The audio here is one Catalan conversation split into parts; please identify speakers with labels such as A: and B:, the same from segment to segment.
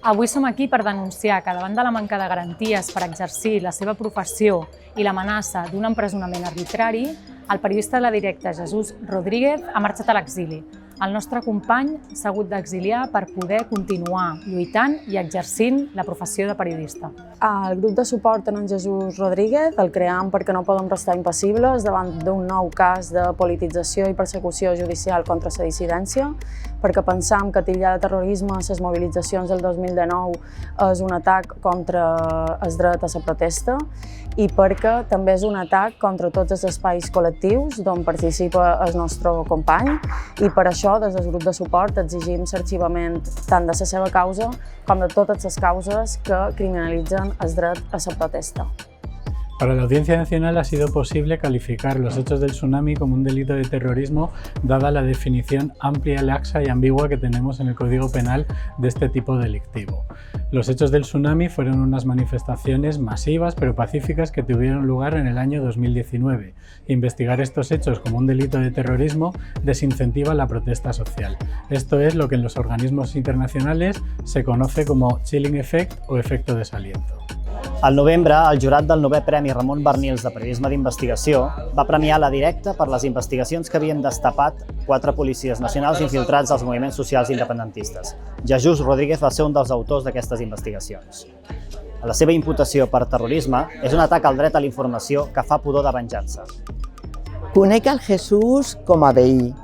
A: Avui som aquí per denunciar que davant de la manca de garanties per exercir la seva professió i l'amenaça d'un empresonament arbitrari, el periodista de La Directa, Jesús Rodríguez, ha marxat a l'exili. El nostre company s'ha hagut d'exiliar per poder continuar lluitant i exercint la professió de periodista.
B: El grup de suport en Jesús Rodríguez el cream perquè no podem restar impassibles davant d'un nou cas de politització i persecució judicial contra la dissidència, perquè pensam que titllar de terrorisme a les mobilitzacions del 2019 és un atac contra el dret a la protesta i perquè també és un atac contra tots els espais col·lectius d'on participa el nostre company i per això des del grup de suport exigim l'arxivament tant de la seva causa com de totes les causes que criminalitzen el dret a la protesta.
C: Para la Audiencia Nacional ha sido posible calificar los hechos del tsunami como un delito de terrorismo, dada la definición amplia, laxa y ambigua que tenemos en el Código Penal de este tipo delictivo. Los hechos del tsunami fueron unas manifestaciones masivas pero pacíficas que tuvieron lugar en el año 2019. Investigar estos hechos como un delito de terrorismo desincentiva la protesta social. Esto es lo que en los organismos internacionales se conoce como chilling effect o efecto desaliento.
D: Al novembre, el jurat del 9è Premi Ramon Barnils de Periodisme d'Investigació va premiar La Directa per les investigacions que havien destapat 4 policies nacionals infiltrats als moviments socials independentistes. Jesús Rodríguez va ser un dels autors d'aquestes investigacions. La seva imputació per terrorisme és un atac al dret a la informació que fa pudor de venjança.
E: Conec el Jesús com a veí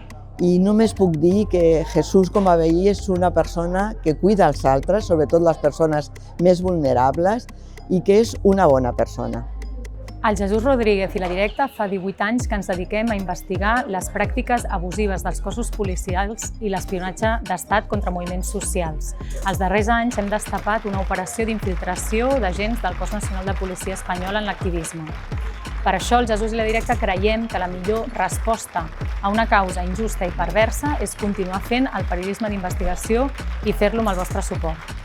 E: i només puc dir que Jesús com a veí és una persona que cuida els altres, sobretot les persones més vulnerables, i que és una bona persona.
A: El Jesús Rodríguez i La Directa fa 18 anys que ens dediquem a investigar les pràctiques abusives dels cossos policials i l'espionatge d'estat contra moviments socials. Els darrers anys hem destapat una operació d'infiltració d'agents del Cos Nacional de Policia Espanyol en l'activisme. Per això, el Jesús i La Directa creiem que la millor resposta a una causa injusta i perversa és continuar fent el periodisme d'investigació i fer-lo amb el vostre suport.